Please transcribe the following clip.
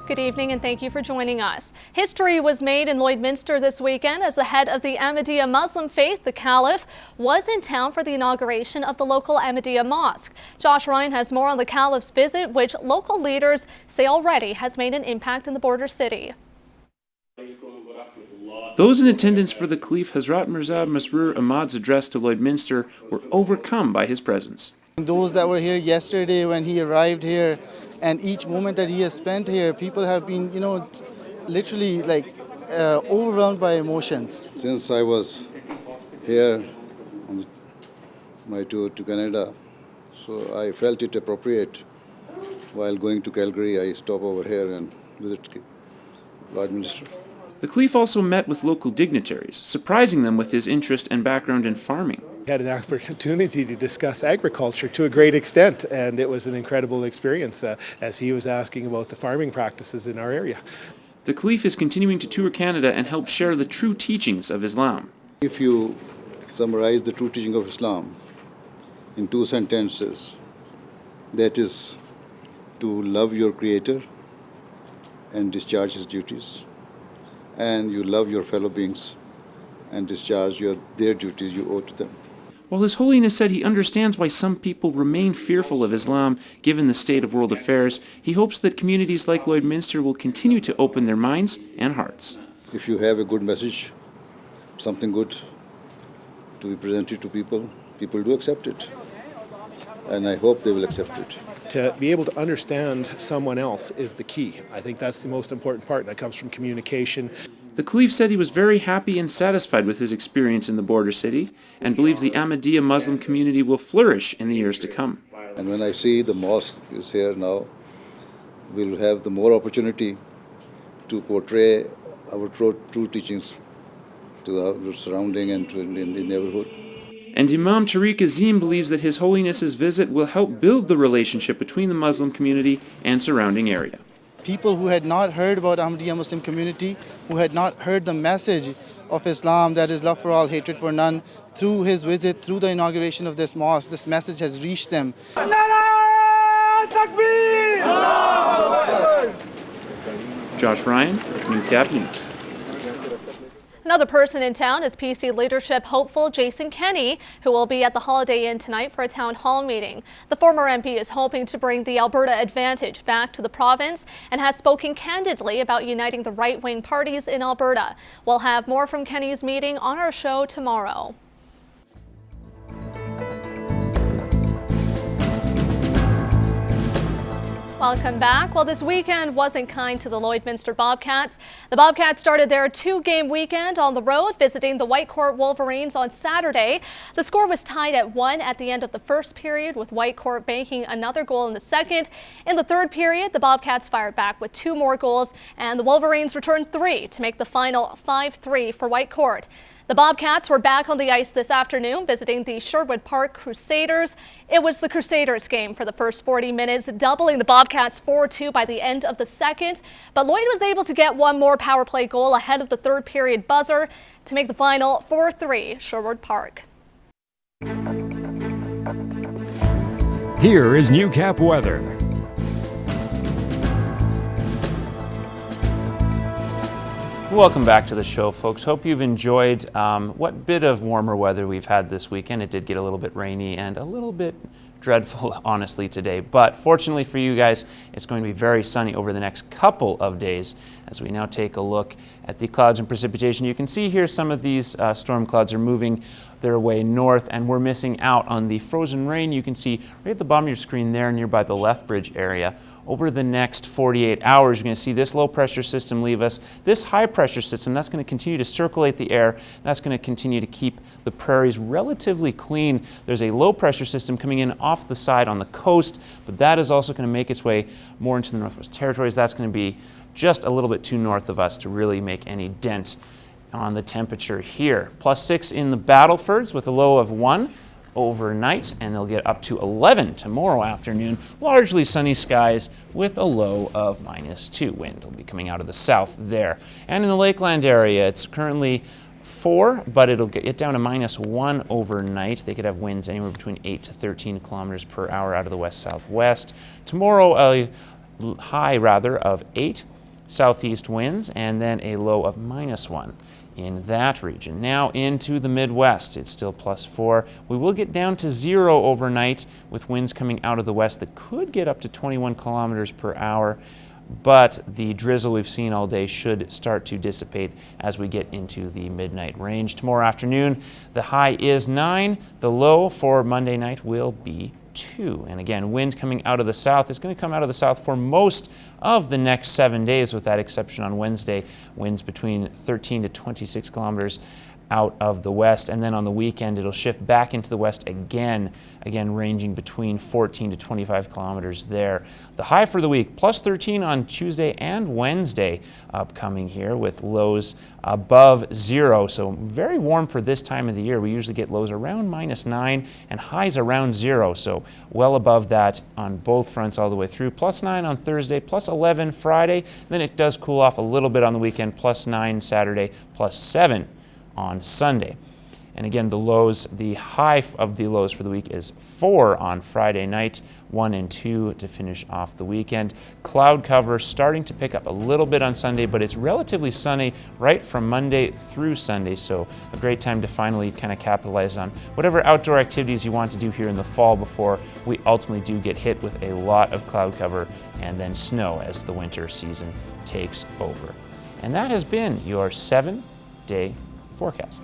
Good evening and thank you for joining us. History was made in Lloydminster this weekend as the head of the Ahmadiyya Muslim faith, the Caliph, was in town for the inauguration of the local Ahmadiyya mosque. Josh Ryan has more on the Caliph's visit, which local leaders say already has made an impact in the border city. Those in attendance for the Caliph Hazrat Mirza Masroor Ahmad's address to Lloydminster were overcome by his presence. Those that were here yesterday when he arrived here, and each moment that he has spent here, people have been, literally overwhelmed by emotions. Since I was here on my tour to Canada, so I felt it appropriate. While going to Calgary, I stop over here and visit Lloydminster. The Caliph also met with local dignitaries, surprising them with his interest and background in farming. We had an opportunity to discuss agriculture to a great extent, and it was an incredible experience as he was asking about the farming practices in our area. The Caliph is continuing to tour Canada and help share the true teachings of Islam. If you summarize the true teaching of Islam in 2 sentences, that is to love your Creator and discharge His duties, and you love your fellow beings and discharge their duties you owe to them. While His Holiness said he understands why some people remain fearful of Islam given the state of world affairs, he hopes that communities like Lloydminster will continue to open their minds and hearts. If you have a good message, something good to be presented to people, people do accept it. And I hope they will accept it. To be able to understand someone else is the key. I think that's the most important part. That comes from communication. The Caliph said he was very happy and satisfied with his experience in the border city and believes the Ahmadiyya Muslim community will flourish in the years to come. And when I see the mosque is here now, we'll have the more opportunity to portray our true teachings to the surrounding and to the neighborhood. And Imam Tariq Azim believes that His Holiness's visit will help build the relationship between the Muslim community and surrounding area. People who had not heard about Ahmadiyya Muslim community, who had not heard the message of Islam, that is love for all, hatred for none, through his visit, through the inauguration of this mosque, this message has reached them. Josh Ryan, Newcap News. Another person in town is PC leadership hopeful Jason Kenney, who will be at the Holiday Inn tonight for a town hall meeting. The former MP is hoping to bring the Alberta advantage back to the province and has spoken candidly about uniting the right-wing parties in Alberta. We'll have more from Kenney's meeting on our show tomorrow. Welcome back. Well, this weekend wasn't kind to the Lloydminster Bobcats. The Bobcats started their 2-game weekend on the road, visiting the Whitecourt Wolverines on Saturday. The score was tied at 1 at the end of the first period, with Whitecourt banking another goal in the second. In the third period, the Bobcats fired back with 2 more goals, and the Wolverines returned 3 to make the final 5-3 for Whitecourt. The Bobcats were back on the ice this afternoon, visiting the Sherwood Park Crusaders. It was the Crusaders game for the first 40 minutes, doubling the Bobcats 4-2 by the end of the second. But Lloyd was able to get 1 more power play goal ahead of the third period buzzer to make the final 4-3 Sherwood Park. Here is Newcap weather. Welcome back to the show, folks. Hope you've enjoyed what bit of warmer weather we've had this weekend. It did get a little bit rainy and a little bit dreadful, honestly, today. But fortunately for you guys, it's going to be very sunny over the next couple of days. As we now take a look at the clouds and precipitation, you can see here some of these storm clouds are moving their way north, and we're missing out on the frozen rain. You can see right at the bottom of your screen there nearby the Lethbridge area. Over the next 48 hours, you're going to see this low pressure system leave us. This high pressure system, that's going to continue to circulate the air. That's going to continue to keep the prairies relatively clean. There's a low pressure system coming in off the side on the coast, but that is also going to make its way more into the Northwest Territories. That's going to be just a little bit too north of us to really make any dent on the temperature here. +6 in the Battlefords with a low of 1. Overnight, and they'll get up to 11 tomorrow afternoon. Largely sunny skies with a low of -2. Wind will be coming out of the south there. And in the Lakeland area, it's currently 4, but it'll get down to -1 overnight. They could have winds anywhere between 8 to 13 kilometers per hour out of the west-southwest. Tomorrow, a high of 8. southeast winds, and then a low of -1 in that region. Now into the Midwest, it's still +4. We will get down to 0 overnight with winds coming out of the west that could get up to 21 kilometers per hour. But the drizzle we've seen all day should start to dissipate as we get into the midnight range. Tomorrow afternoon, the high is 9. The low for Monday night will be 2. And again, wind coming out of the south is going to come out of the south for most of the next 7 days, with that exception on Wednesday. Winds between 13 to 26 kilometers out of the west, and then on the weekend it'll shift back into the west again ranging between 14 to 25 kilometers there. The high for the week, +13 on Tuesday and Wednesday upcoming here, with lows above 0, so very warm for this time of the year. We usually get lows around -9 and highs around 0, so well above that on both fronts all the way through. +9 on Thursday, +11 Friday, then it does cool off a little bit on the weekend, +9 Saturday, +7 on Sunday. And again, the lows, the high of the lows for the week is 4 on Friday night, 1 and 2 to finish off the weekend. Cloud cover starting to pick up a little bit on Sunday, but it's relatively sunny right from Monday through Sunday, so a great time to finally kind of capitalize on whatever outdoor activities you want to do here in the fall before we ultimately do get hit with a lot of cloud cover and then snow as the winter season takes over. And that has been your 7-day forecast.